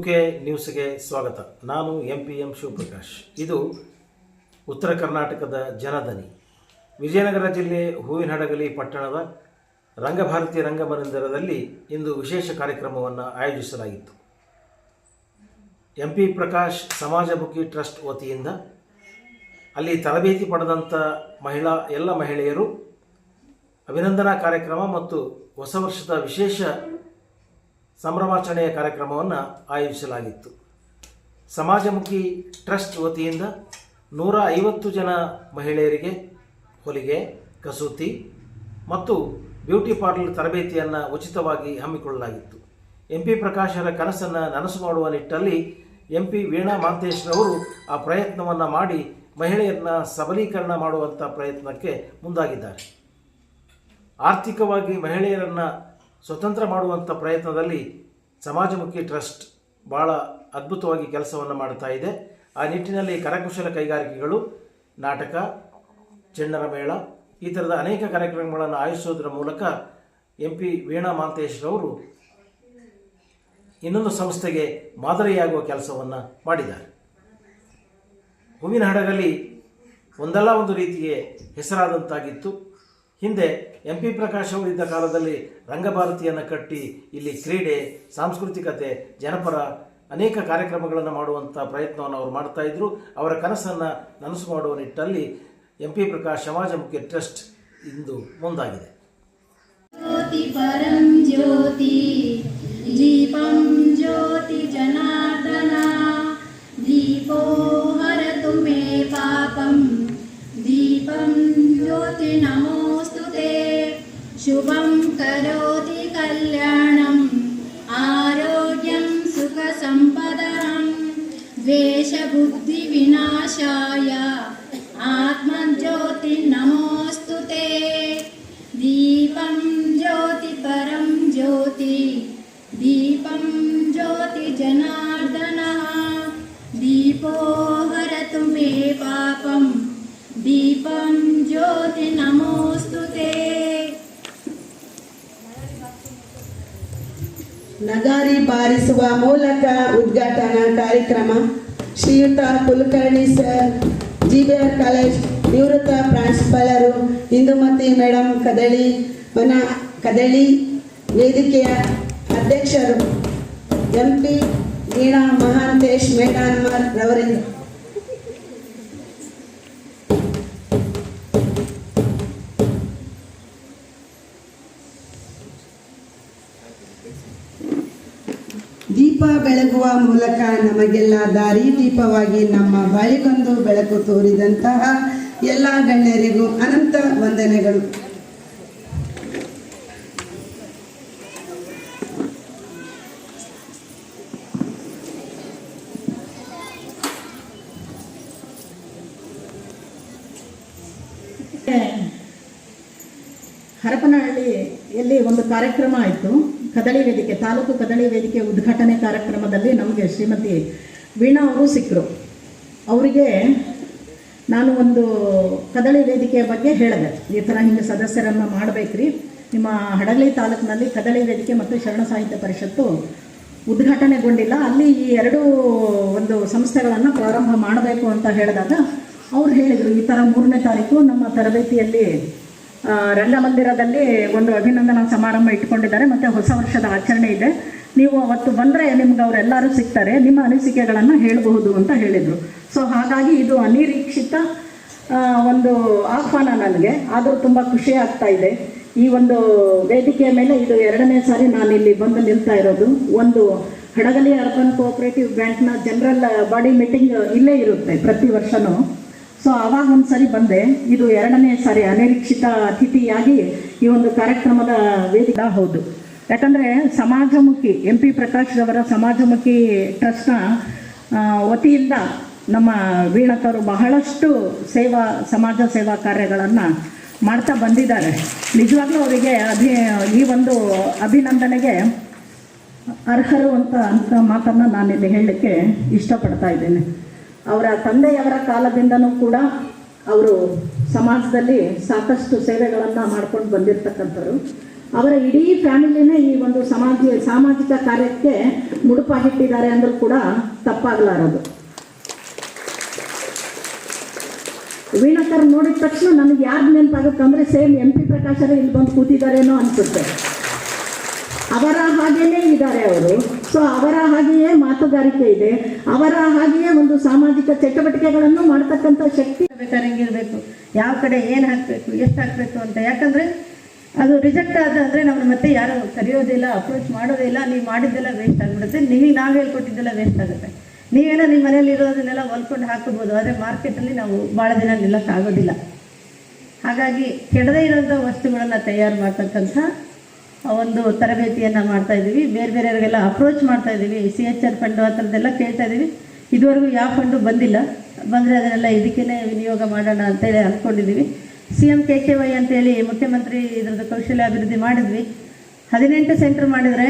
UK ನ್ಯೂಸ್ಗೆ ಸ್ವಾಗತ. ನಾನು MPM ಶಿವಪ್ರಕಾಶ್. ಇದು ಉತ್ತರ ಕರ್ನಾಟಕದ ಜನದನಿ. ವಿಜಯನಗರ ಜಿಲ್ಲೆ ಹೂವಿನಹಡಗಲಿ ಪಟ್ಟಣದ ರಂಗಭಾರತಿ ರಂಗಮಂದಿರದಲ್ಲಿ ಇಂದು ವಿಶೇಷ ಕಾರ್ಯಕ್ರಮವನ್ನು ಆಯೋಜಿಸಲಾಗಿತ್ತು. MP ಪ್ರಕಾಶ್ ಸಮಾಜಮುಖಿ ಟ್ರಸ್ಟ್ ವತಿಯಿಂದ ಅಲ್ಲಿ ತರಬೇತಿ ಪಡೆದಂಥ ಎಲ್ಲ ಮಹಿಳೆಯರು ಅಭಿನಂದನಾ ಕಾರ್ಯಕ್ರಮ ಮತ್ತು ಹೊಸ ವರ್ಷದ ವಿಶೇಷ ಸಂಭ್ರಮಾಚರಣೆಯ ಕಾರ್ಯಕ್ರಮವನ್ನು ಆಯೋಜಿಸಲಾಗಿತ್ತು. ಸಮಾಜಮುಖಿ ಟ್ರಸ್ಟ್ ವತಿಯಿಂದ 150 ಜನ ಮಹಿಳೆಯರಿಗೆ ಹೊಲಿಗೆ, ಕಸೂತಿ ಮತ್ತು ಬ್ಯೂಟಿ ಪಾರ್ಲರ್ ತರಬೇತಿಯನ್ನು ಉಚಿತವಾಗಿ ಹಮ್ಮಿಕೊಳ್ಳಲಾಗಿತ್ತು. MP ಪ್ರಕಾಶರ ಕನಸನ್ನು ನನಸು ಮಾಡುವ ನಿಟ್ಟಲ್ಲಿ MP ವೀಣಾ ಮಾಂತೇಶ್ರವರು ಆ ಪ್ರಯತ್ನವನ್ನು ಮಾಡಿ ಮಹಿಳೆಯರನ್ನ ಸಬಲೀಕರಣ ಮಾಡುವಂಥ ಪ್ರಯತ್ನಕ್ಕೆ ಮುಂದಾಗಿದ್ದಾರೆ. ಆರ್ಥಿಕವಾಗಿ ಮಹಿಳೆಯರನ್ನು ಸ್ವತಂತ್ರ ಮಾಡುವಂಥ ಪ್ರಯತ್ನದಲ್ಲಿ ಸಮಾಜಮುಖಿ ಟ್ರಸ್ಟ್ ಭಾಳ ಅದ್ಭುತವಾಗಿ ಕೆಲಸವನ್ನು ಮಾಡ್ತಾ ಇದೆ. ಆ ನಿಟ್ಟಿನಲ್ಲಿ ಕರಕುಶಲ ಕೈಗಾರಿಕೆಗಳು, ನಾಟಕ, ಚೆನ್ನರ ಮೇಳ ಈ ಥರದ ಅನೇಕ ಕಾರ್ಯಕ್ರಮಗಳನ್ನು ಆಯೋಜಿಸೋದ್ರ ಮೂಲಕ MP ವೀಣಾ ಮಾಂತೇಶ್ರವರು ಇನ್ನೊಂದು ಸಂಸ್ಥೆಗೆ ಮಾದರಿಯಾಗುವ ಕೆಲಸವನ್ನು ಮಾಡಿದ್ದಾರೆ. ಹೂವಿನಹಡಗಲಿ ಒಂದಲ್ಲ ಒಂದು ರೀತಿಗೆ ಹೆಸರಾದಂತಾಗಿತ್ತು. ಹಿಂದೆ MP ಪ್ರಕಾಶ್ ಅವರಿದ್ದ ಕಾಲದಲ್ಲಿ ರಂಗಭಾರತಿಯನ್ನು ಕಟ್ಟಿ ಇಲ್ಲಿ ಕ್ರೀಡೆ, ಸಾಂಸ್ಕೃತಿಕತೆ, ಜನಪರ ಅನೇಕ ಕಾರ್ಯಕ್ರಮಗಳನ್ನು ಮಾಡುವಂಥ ಪ್ರಯತ್ನವನ್ನು ಅವರು ಮಾಡ್ತಾಯಿದ್ರು. ಅವರ ಕನಸನ್ನು ನನಸು ಮಾಡುವ ನಿಟ್ಟಲ್ಲಿ MP ಪ್ರಕಾಶ್ ಸಮಾಜಮುಖಿ ಟ್ರಸ್ಟ್ ಇಂದು ಮುಂದಾಗಿದೆ. ಜ್ಯೋತಿ ಪರಂ ಜ್ಯೋತಿ ದೀಪಂ ಜ್ಯೋತಿ ಜನಾರ್ದನ ದೀಪೋ ಹರತು ಮೇ ಪಾಪಂ ದೀಪಂ ಜ್ಯೋತಿ ನಮೋಸ್ತುತೆ ಶುಭಂ ಕರೋತಿ ಕಲ್ಯಾಣಂ ಆರೋಗ್ಯಂ ಸುಖ ಸಂಪದಂ ದ್ವೇಷ ಬುದ್ಧಿ ವಿನಾಶಾಯ ಆತ್ಮಜ್ಯೋತಿ ನಮೋಸ್ತುತೆ ದೀಪಂ ಜ್ಯೋತಿ ಪರಂ ಜ್ಯೋತಿ ದೀಪಂ ಜ್ಯೋತಿ ಜನಾರ್ದನ ದೀಪೋ ಹರತು ಮೇ ಪಾಪಂ ದೀಪಂ ಜ್ಯೋತಿ ನಮೋಸ್ತುತೆ. ನಗಾರಿ ಬಾರಿಸುವ ಮೂಲಕ ಉದ್ಘಾಟನಾ ಕಾರ್ಯಕ್ರಮ. ಶ್ರೀಯುತ ಕುಲಕರ್ಣಿ ಸರ್, GBR ಕಾಲೇಜ್ ನಿವೃತ್ತ ಪ್ರಾಂಶುಪಾಲರು, ಇಂದುಮತಿ ಮೇಡಮ್ ಕದಳಿ ವೇದಿಕೆಯ ಅಧ್ಯಕ್ಷರು MP ವೀಣಾ ಮಹಾಂತೇಶ್ ಮೇಡಾನ್ಮರ್ ರವರಿಂದ ದೀಪ ಬೆಳಗುವ ಮೂಲಕ ನಮಗೆಲ್ಲ ದಾರಿ ದೀಪವಾಗಿ ನಮ್ಮ ಬಾಳಿಗೊಂದು ಬೆಳಕು ತೋರಿದಂತಹ ಎಲ್ಲ ಗಣ್ಯರಿಗೂ ಅನಂತ ವಂದನೆಗಳು. ಹರಪನಹಳ್ಳಿಯಲ್ಲಿ ಒಂದು ಕಾರ್ಯಕ್ರಮ ಆಯಿತು. ಕದಳಿ ವೇದಿಕೆ, ತಾಲೂಕು ಕದಳಿ ವೇದಿಕೆ ಉದ್ಘಾಟನೆ ಕಾರ್ಯಕ್ರಮದಲ್ಲಿ ನಮಗೆ ಶ್ರೀಮತಿ ವೀಣಾ ಅವರು ಸಿಕ್ಕರು. ಅವರಿಗೆ ನಾನು ಒಂದು ಕದಳಿ ವೇದಿಕೆಯ ಬಗ್ಗೆ ಹೇಳಿದೆ, ಈ ಥರ ಹಿಂಗೆ ಸದಸ್ಯರನ್ನು ಮಾಡಬೇಕ್ರಿ, ನಿಮ್ಮ ಹಡಗಲಿ ತಾಲೂಕಿನಲ್ಲಿ ಕದಳಿ ವೇದಿಕೆ ಮತ್ತು ಶರಣ ಸಾಹಿತ್ಯ ಪರಿಷತ್ತು ಉದ್ಘಾಟನೆಗೊಂಡಿಲ್ಲ, ಅಲ್ಲಿ ಈ ಎರಡೂ ಒಂದು ಸಂಸ್ಥೆಗಳನ್ನು ಪ್ರಾರಂಭ ಮಾಡಬೇಕು ಅಂತ ಹೇಳಿದಾಗ ಅವ್ರು ಹೇಳಿದರು, ಈ ಥರ 3ನೇ ತಾರೀಕು ನಮ್ಮ ತರಬೇತಿಯಲ್ಲಿ ರಂಗಮಂದಿರದಲ್ಲಿ ಒಂದು ಅಭಿನಂದನಾ ಸಮಾರಂಭ ಇಟ್ಕೊಂಡಿದ್ದಾರೆ ಮತ್ತು ಹೊಸ ವರ್ಷದ ಆಚರಣೆ ಇದೆ, ನೀವು ಅವತ್ತು ಬಂದರೆ ನಿಮ್ಗೆ ಅವರೆಲ್ಲರೂ ಸಿಗ್ತಾರೆ, ನಿಮ್ಮ ಅನಿಸಿಕೆಗಳನ್ನು ಹೇಳಬಹುದು ಅಂತ ಹೇಳಿದರು. ಸೊ ಹಾಗಾಗಿ ಇದು ಅನಿರೀಕ್ಷಿತ ಒಂದು ಆಹ್ವಾನ ನನಗೆ, ಆದರೂ ತುಂಬ ಖುಷಿ ಆಗ್ತಾ ಇದೆ. ಈ ಒಂದು ವೇದಿಕೆಯ ಮೇಲೆ ಇದು 2ನೇ ಸಾರಿ ನಾನು ಇಲ್ಲಿ ಬಂದು ನಿಲ್ತಾ ಇರೋದು. ಒಂದು ಹಡಗಲಿ ಅರ್ಬನ್ ಕೋಆಪರೇಟಿವ್ ಬ್ಯಾಂಕ್ನ ಜನರಲ್ ಬಾಡಿ ಮೀಟಿಂಗ್ ಇಲ್ಲೇ ಇರುತ್ತೆ ಪ್ರತಿ ವರ್ಷವೂ. ಸೊ ಆವಾಗ ಒಂದು ಸರಿ ಬಂದೆ, ಇದು 2ನೇ ಸಾರಿ ಅನಿರೀಕ್ಷಿತ ಅತಿಥಿಯಾಗಿ ಈ ಒಂದು ಕಾರ್ಯಕ್ರಮದ ವೇದಿಕೆ. ಹೌದು, ಯಾಕಂದರೆ ಸಮಾಜಮುಖಿ MP ಪ್ರಕಾಶ್ರವರ ಸಮಾಜಮುಖಿ ಟ್ರಸ್ಟ್ನ ವತಿಯಿಂದ ನಮ್ಮ ವೀಣಕರು ಬಹಳಷ್ಟು ಸಮಾಜ ಸೇವಾ ಕಾರ್ಯಗಳನ್ನು ಮಾಡ್ತಾ ಬಂದಿದ್ದಾರೆ. ನಿಜವಾಗ್ಲೂ ಅವರಿಗೆ ಈ ಒಂದು ಅಭಿನಂದನೆಗೆ ಅರ್ಹರು ಅಂತ ಮಾತನ್ನು ನಾನಿಲ್ಲಿ ಹೇಳಲಿಕ್ಕೆ ಇಷ್ಟಪಡ್ತಾ ಇದ್ದೇನೆ. ಅವರ ತಂದೆಯವರ ಕಾಲದಿಂದನೂ ಕೂಡ ಅವರು ಸಮಾಜದಲ್ಲಿ ಸಾಕಷ್ಟು ಸೇವೆಗಳನ್ನು ಮಾಡ್ಕೊಂಡು ಬಂದಿರತಕ್ಕಂಥವ್ರು. ಅವರ ಇಡೀ ಫ್ಯಾಮಿಲಿನೇ ಈ ಒಂದು ಸಾಮಾಜಿಕ ಕಾರ್ಯಕ್ಕೆ ಮುಡುಪಾಗಿಟ್ಟಿದ್ದಾರೆ ಅಂದರೂ ಕೂಡ ತಪ್ಪಾಗಲಾರದು. ವೀಣಾಕರ್ ನೋಡಿದ ತಕ್ಷಣ ನನಗೆ ಯಾರು ನೆನಪಾಗುತ್ತೆ ಅಂದರೆ ಸೇಮ್ MP ಪ್ರಕಾಶರೇ ಇಲ್ಲಿ ಬಂದು ಕೂತಿದ್ದಾರೇನೋ ಅನಿಸುತ್ತೆ. ಅವರ ಹಾಗೇನೇ ಇದ್ದಾರೆ ಅವರು. ಸೊ ಅವರ ಹಾಗೆಯೇ ಮಾತುಗಾರಿಕೆ ಇದೆ, ಅವರ ಹಾಗೆಯೇ ಒಂದು ಸಾಮಾಜಿಕ ಚಟುವಟಿಕೆಗಳನ್ನು ಮಾಡ್ತಕ್ಕಂಥ ಶಕ್ತಿ ಬೇಕಾದ್ರೆ ಹೆಂಗಿರಬೇಕು, ಯಾವ ಕಡೆ ಏನು ಹಾಕಬೇಕು, ಎಷ್ಟು ಹಾಕಬೇಕು ಅಂತ. ಯಾಕಂದರೆ ಅದು ರಿಜೆಕ್ಟ್ ಆದಂದರೆ ನಮ್ಮನ್ನು ಮತ್ತೆ ಯಾರು ಕರೆಯೋದಿಲ್ಲ, ಅಪ್ರೋಚ್ ಮಾಡೋದಿಲ್ಲ. ನೀವು ಮಾಡಿದ್ದೆಲ್ಲ ವೇಸ್ಟ್ ಆಗಿಬಿಡುತ್ತೆ, ನಿಮಗೆ ನಾವು ಹೇಳ್ಕೊಟ್ಟಿದ್ದೆಲ್ಲ ವೇಸ್ಟ್ ಆಗುತ್ತೆ. ನೀವೇನೋ ನಿಮ್ಮ ಮನೇಲಿ ಇರೋದನ್ನೆಲ್ಲ ಹೊಲ್ಕೊಂಡು ಹಾಕೋಬೋದು, ಆದರೆ ಮಾರ್ಕೆಟಲ್ಲಿ ನಾವು ಭಾಳ ದಿನ ನಿಲ್ಲಕ್ಕಾಗೋದಿಲ್ಲ. ಹಾಗಾಗಿ ಕೆಡದೇ ಇರೋಂಥ ವಸ್ತುಗಳನ್ನು ತಯಾರು ಮಾಡ್ತಕ್ಕಂಥ ಒಂದು ತರಬೇತಿಯನ್ನು ಮಾಡ್ತಾಯಿದ್ದೀವಿ. ಬೇರೆ ಬೇರೆಯವರಿಗೆಲ್ಲ ಅಪ್ರೋಚ್ ಮಾಡ್ತಾಯಿದ್ದೀವಿ. CHR ಫಂಡು ಆ ಥರದ್ದೆಲ್ಲ ಕೇಳ್ತಾಯಿದ್ದೀವಿ. ಇದುವರೆಗೂ ಯಾವ ಫಂಡು ಬಂದಿಲ್ಲ, ಬಂದರೆ ಅದನ್ನೆಲ್ಲ ಇದಕ್ಕೇ ವಿನಿಯೋಗ ಮಾಡೋಣ ಅಂತೇಳಿ ಅಂದ್ಕೊಂಡಿದ್ದೀವಿ. CM KKY ಅಂತೇಳಿ ಮುಖ್ಯಮಂತ್ರಿ ಇದ್ರದ್ದು ಕೌಶಲ್ಯ ಅಭಿವೃದ್ಧಿ ಮಾಡಿದ್ವಿ. 18 ಸೆಂಟ್ರ್ ಮಾಡಿದರೆ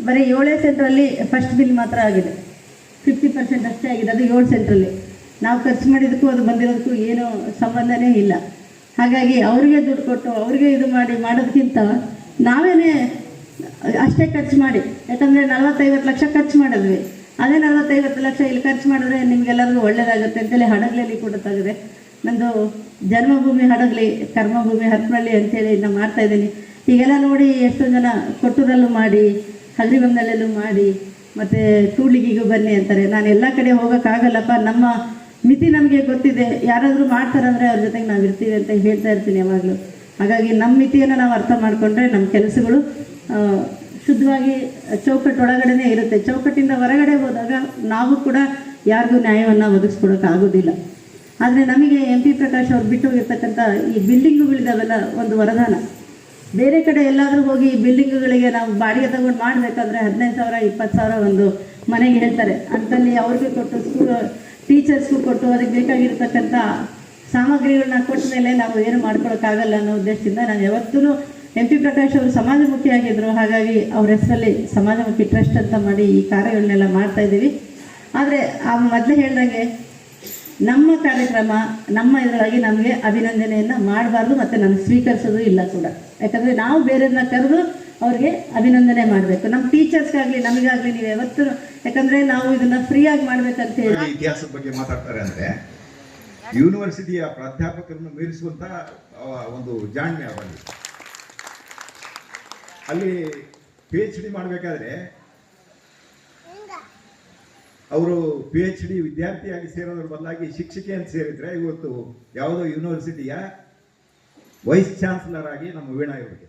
ಬರೀ 7 ಸೆಂಟ್ರಲ್ಲಿ ಫಸ್ಟ್ ಬಿಲ್ ಮಾತ್ರ ಆಗಿದೆ. 50% ಅಷ್ಟೇ ಆಗಿದೆ, ಅದು 7 ಸೆಂಟ್ರಲ್ಲಿ. ನಾವು ಖರ್ಚು ಮಾಡಿದ್ದಕ್ಕೂ ಅದು ಬಂದಿರೋದಕ್ಕೂ ಏನೂ ಸಂಬಂಧನೇ ಇಲ್ಲ. ಹಾಗಾಗಿ ಅವ್ರಿಗೆ ದುಡ್ಡು ಕೊಟ್ಟು ಅವ್ರಿಗೆ ಇದು ಮಾಡೋದಕ್ಕಿಂತ ನಾವೇನೇ ಅಷ್ಟೇ ಖರ್ಚು ಮಾಡಿ, ಯಾಕಂದರೆ 40-50 ಲಕ್ಷ ಖರ್ಚು ಮಾಡಿದ್ವಿ. ಅದೇ 40-50 ಲಕ್ಷ ಇಲ್ಲಿ ಖರ್ಚು ಮಾಡಿದ್ರೆ ನಿಮಗೆಲ್ಲರಿಗೂ ಒಳ್ಳೆಯದಾಗುತ್ತೆ ಅಂತೇಳಿ ಹಡಗಲಿಯಲ್ಲಿ ಕೂಡ ತೆಗೆದೆ. ನಂದು ಜನ್ಮಭೂಮಿ ಹಡಗಲಿ, ಕರ್ಮಭೂಮಿ ಹರಪನಹಳ್ಳಿ ಅಂತೇಳಿ ನಾನು ಮಾಡ್ತಾಯಿದ್ದೀನಿ. ಈಗೆಲ್ಲ ನೋಡಿ ಎಷ್ಟೊಂದು ಜನ ಕೊಟ್ಟೂರಲ್ಲೂ ಮಾಡಿ, ಹಗರಿಬೊಮ್ಮನಲ್ಲೂ ಮಾಡಿ, ಮತ್ತು ಕೂಡ್ಲಿಗಿಗೂ ಬನ್ನಿ ಅಂತಾರೆ. ನಾನು ಎಲ್ಲ ಕಡೆ ಹೋಗೋಕ್ಕಾಗಲ್ಲಪ್ಪ, ನಮ್ಮ ಮಿತಿ ನಮಗೆ ಗೊತ್ತಿದೆ. ಯಾರಾದರೂ ಮಾಡ್ತಾರಂದರೆ ಅವ್ರ ಜೊತೆಗೆ ನಾವು ಇರ್ತೀವಿ ಅಂತ ಹೇಳ್ತಾ ಇರ್ತೀನಿ ಯಾವಾಗಲೂ. ಹಾಗಾಗಿ ನಮ್ಮ ಮಿತಿಯನ್ನು ನಾವು ಅರ್ಥ ಮಾಡಿಕೊಂಡ್ರೆ ನಮ್ಮ ಕೆಲಸಗಳು ಶುದ್ಧವಾಗಿ ಚೌಕಟ್ಟೊಳಗಡೆ ಇರುತ್ತೆ. ಚೌಕಟ್ಟಿಂದ ಹೊರಗಡೆ ಹೋದಾಗ ನಾವು ಕೂಡ ಯಾರಿಗೂ ನ್ಯಾಯವನ್ನು ಒದಗಿಸ್ಕೊಡೋಕ್ಕಾಗೋದಿಲ್ಲ. ಆದರೆ ನಮಗೆ MP ಪ್ರಕಾಶ್ ಅವ್ರು ಬಿಟ್ಟು ಹೋಗಿರ್ತಕ್ಕಂಥ ಈ ಬಿಲ್ಡಿಂಗುಗಳಿದಾವೆಲ್ಲ ಒಂದು ವರದಾನ. ಬೇರೆ ಕಡೆ ಎಲ್ಲಾದರೂ ಹೋಗಿ ಈ ಬಿಲ್ಡಿಂಗುಗಳಿಗೆ ನಾವು ಬಾಡಿಗೆ ತಗೊಂಡು ಮಾಡಬೇಕಾದ್ರೆ 15,000 20,000 ಒಂದು ಮನೆಗೆ ಹೇಳ್ತಾರೆ. ಅಂತಲ್ಲಿ ಅವ್ರಿಗೆ ಕೊಟ್ಟು ಟೀಚರ್ಸ್ಗೂ ಕೊಟ್ಟು ಅದಕ್ಕೆ ಬೇಕಾಗಿರ್ತಕ್ಕಂಥ ಸಾಮಗ್ರಿಗಳನ್ನ ಕೊಟ್ಟ ಮೇಲೆ ನಾವು ಏನು ಮಾಡ್ಕೊಳಕ್ಕಾಗಲ್ಲ ಅನ್ನೋ ಉದ್ದೇಶದಿಂದ ನಾನು ಯಾವತ್ತೂ MP ಪ್ರಕಾಶ್ ಅವರು ಸಮಾಜಮುಖಿಯಾಗಿದ್ದರು. ಹಾಗಾಗಿ ಅವ್ರ ಹೆಸರಲ್ಲಿ ಸಮಾಜಮುಖಿ ಟ್ರಸ್ಟ್ ಅಂತ ಮಾಡಿ ಈ ಕಾರ್ಯಗಳನ್ನೆಲ್ಲ ಮಾಡ್ತಾಯಿದ್ದೀವಿ. ಆದರೆ ಆ ಮೊದಲೇ ಹೇಳ್ದಂಗೆ ನಮ್ಮ ಕಾರ್ಯಕ್ರಮ ನಮ್ಮ ಇದರೊಳಗೆ ನಮಗೆ ಅಭಿನಂದನೆಯನ್ನು ಮಾಡಬಾರ್ದು, ಮತ್ತು ನಾನು ಸ್ವೀಕರಿಸೋದು ಇಲ್ಲ ಕೂಡ. ಯಾಕಂದರೆ ನಾವು ಬೇರೆಯವ್ರನ್ನ ಕರೆದು ಅವ್ರಿಗೆ ಅಭಿನಂದನೆ ಮಾಡಬೇಕು. ನಮ್ಮ ಟೀಚರ್ಸ್ಗಾಗಲಿ ನಮಗಾಗಲಿ ನೀವು ಯಾವತ್ತೂ, ಯಾಕಂದರೆ ನಾವು ಇದನ್ನು ಫ್ರೀಯಾಗಿ ಮಾಡಬೇಕಂತ ಹೇಳಿ. ಇತಿಹಾಸದ ಬಗ್ಗೆ ಮಾತಾಡ್ತಾರೆ ಅಂದರೆ ಯೂನಿವರ್ಸಿಟಿಯ ಪ್ರಾಧ್ಯಾಪಕರನ್ನು ಮೀರಿಸುವಂಥ ಒಂದು ಜಾಣ್ಮೆ ಅವರಲ್ಲಿ. ಅಲ್ಲಿ PhD ಮಾಡಬೇಕಾದ್ರೆ ಅವರು PhD ವಿದ್ಯಾರ್ಥಿಯಾಗಿ ಸೇರೋದ್ರ ಬದಲಾಗಿ ಶಿಕ್ಷಕಿ ಅಂತ ಸೇರಿದ್ರೆ ಇವತ್ತು ಯಾವುದೋ ಯೂನಿವರ್ಸಿಟಿಯ ವೈಸ್ ಚಾನ್ಸಲರ್ ಆಗಿ ನಮ್ಮ ವೀಣಾ ಇವರಿಗೆ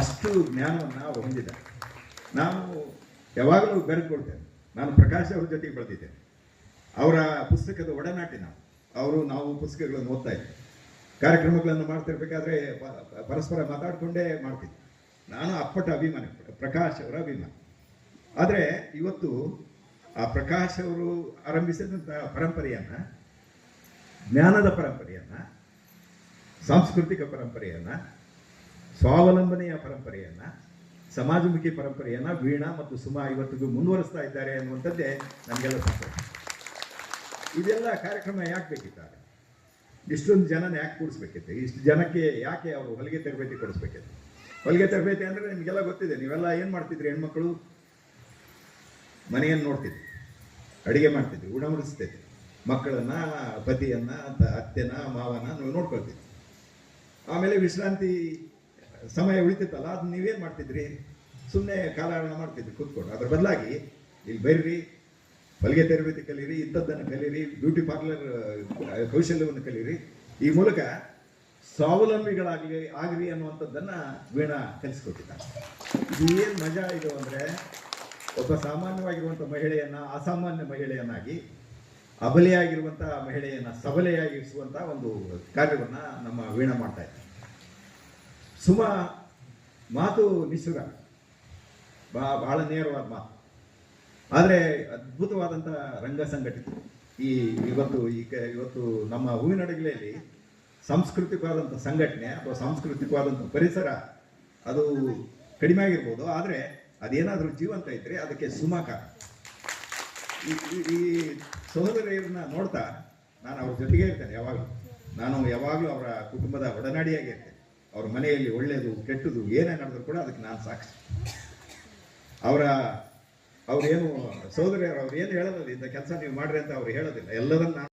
ಅಷ್ಟು ಜ್ಞಾನವನ್ನು ಅವರು ಹೊಂದಿದ್ದಾರೆ. ನಾನು ಯಾವಾಗಲೂ ಬೆರೆದುಕೊಳ್ತೇನೆ. ನಾನು ಪ್ರಕಾಶ್ ಅವ್ರ ಜೊತೆಗೆ ಬೆಳೆದಿದ್ದೇನೆ. ಅವರ ಪುಸ್ತಕದ ಒಡನಾಟಿ ನಾವು ಪುಸ್ತಕಗಳನ್ನು ಓದ್ತಾ ಇದ್ದೆ. ಕಾರ್ಯಕ್ರಮಗಳನ್ನು ಮಾಡ್ತಿರ್ಬೇಕಾದ್ರೆ ಪರಸ್ಪರ ಮಾತಾಡಿಕೊಂಡೇ ಮಾಡ್ತಿದ್ದೆ. ನಾನು ಅಪ್ಪಟ ಅಭಿಮಾನಿ, ಪ್ರಕಾಶ್ ಅವರ ಅಭಿಮಾನಿ. ಆದರೆ ಇವತ್ತು ಆ ಪ್ರಕಾಶ್ ಅವರು ಆರಂಭಿಸಿದಂಥ ಪರಂಪರೆಯನ್ನು, ಜ್ಞಾನದ ಪರಂಪರೆಯನ್ನು, ಸಾಂಸ್ಕೃತಿಕ ಪರಂಪರೆಯನ್ನು, ಸ್ವಾವಲಂಬನೆಯ ಪರಂಪರೆಯನ್ನು, ಸಮಾಜಮುಖಿ ಪರಂಪರೆಯನ್ನು ವೀಣಾ ಮತ್ತು ಸುಮಾ ಇವತ್ತಿಗೂ ಮುಂದುವರಿಸ್ತಾ ಇದ್ದಾರೆ ಅನ್ನುವಂಥದ್ದೇ ನಮಗೆಲ್ಲ ಸಂತೋಷ. ಇದೆಲ್ಲ ಕಾರ್ಯಕ್ರಮ ಯಾಕೆ ಬೇಕಿದ್ದಾರೆ? ಇಷ್ಟೊಂದು ಜನನ ಯಾಕೆ ಕೂಡಿಸ್ಬೇಕಿತ್ತು? ಇಷ್ಟು ಜನಕ್ಕೆ ಯಾಕೆ ಅವರು ಹೊಲಿಗೆ ತರಬೇತಿ ಕೊಡಿಸ್ಬೇಕಿತ್ತು? ಹೊಲಿಗೆ ತರಬೇತಿ ಅಂದರೆ ನಿಮಗೆಲ್ಲ ಗೊತ್ತಿದೆ. ನೀವೆಲ್ಲ ಏನು ಮಾಡ್ತಿದ್ರಿ? ಹೆಣ್ಮಕ್ಳು ಮನೆಯನ್ನು ನೋಡ್ತಿದ್ವಿ, ಅಡುಗೆ ಮಾಡ್ತಿದ್ವಿ, ಊಟ ಮುಡಿಸ್ತಿದ್ವಿ, ಮಕ್ಕಳನ್ನು, ಪತಿಯನ್ನು, ಅತ್ತೆನ, ಮಾವನ ನೀವು ನೋಡ್ಕೊಳ್ತಿದ್ವಿ. ಆಮೇಲೆ ವಿಶ್ರಾಂತಿ ಸಮಯ ಉಳಿತಿತ್ತಲ್ಲ, ಅದು ನೀವೇನು ಮಾಡ್ತಿದ್ರಿ? ಸುಮ್ಮನೆ ಕಾಲಹರಣ ಮಾಡ್ತಿದ್ವಿ ಕೂತ್ಕೊಂಡು. ಅದ್ರ ಬದಲಾಗಿ ಇಲ್ಲಿ ಬರ್ರಿ, ಹೊಲಿಗೆ ತರಬೇತಿ ಕಲೀರಿ, ಇಂಥದ್ದನ್ನು ಕಲೀರಿ, ಬ್ಯೂಟಿ ಪಾರ್ಲರ್ ಕೌಶಲ್ಯವನ್ನು ಕಲೀರಿ, ಈ ಮೂಲಕ ಸ್ವಾವಲಂಬಿಗಳಾಗಲಿ ಅನ್ನುವಂಥದ್ದನ್ನು ವೀಣಾ ಕಲಿಸ್ಕೊಟ್ಟಿದ್ದಾರೆ. ಇದು ಏನು ಮಜಾ ಇದು ಅಂದರೆ, ಒಬ್ಬ ಸಾಮಾನ್ಯವಾಗಿರುವಂಥ ಮಹಿಳೆಯನ್ನು ಅಸಾಮಾನ್ಯ ಮಹಿಳೆಯನ್ನಾಗಿ, ಅಬಲೆಯಾಗಿರುವಂಥ ಮಹಿಳೆಯನ್ನು ಸಬಲೆಯಾಗಿರಿಸುವಂಥ ಒಂದು ಕಾರ್ಯವನ್ನು ನಮ್ಮ ವೀಣಾ ಮಾಡ್ತಾ ಇದ್ದಾರೆ. ಸುಮಾ ಮಾತು ನಿಷ್ಠುರ, ಬಹಳ ನೇರವಾದ ಮಾತು, ಆದರೆ ಅದ್ಭುತವಾದಂಥ ರಂಗ ಸಂಘಟಿತ. ಇವತ್ತು ನಮ್ಮ ಹೂವಿನಡಗಲೆಯಲ್ಲಿ ಸಾಂಸ್ಕೃತಿಕವಾದಂಥ ಸಂಘಟನೆ ಅಥವಾ ಸಾಂಸ್ಕೃತಿಕವಾದಂಥ ಪರಿಸರ ಅದು ಕಡಿಮೆ ಆಗಿರ್ಬೋದು, ಆದರೆ ಅದೇನಾದರೂ ಜೀವಂತ ಇದ್ದರೆ ಅದಕ್ಕೆ ಸುಮಾ ಕಾರಣ. ಈ ಸಹೋದರಿಯರನ್ನ ನೋಡ್ತಾ ನಾನು ಅವ್ರ ಜೊತೆಗೆ ಇರ್ತೇನೆ. ಯಾವಾಗಲೂ ಅವರ ಕುಟುಂಬದ ಒಡನಾಡಿಯಾಗಿರ್ತೇನೆ. ಅವ್ರ ಮನೆಯಲ್ಲಿ ಒಳ್ಳೆಯದು ಕೆಟ್ಟದು ಏನೇ ನಡೆದ್ರು ಕೂಡ ಅದಕ್ಕೆ ನಾನು ಸಾಕ್ಷಿ. ಅವ್ರೇನು ಸೋದರಿಯರು ಅವ್ರು ಏನು ಹೇಳೋದಿಲ್ಲ, ಇಂಥ ಕೆಲಸ ನೀವು ಮಾಡ್ರಿ ಅಂತ ಅವ್ರು ಹೇಳೋದಿಲ್ಲ. ಎಲ್ಲರನ್ನ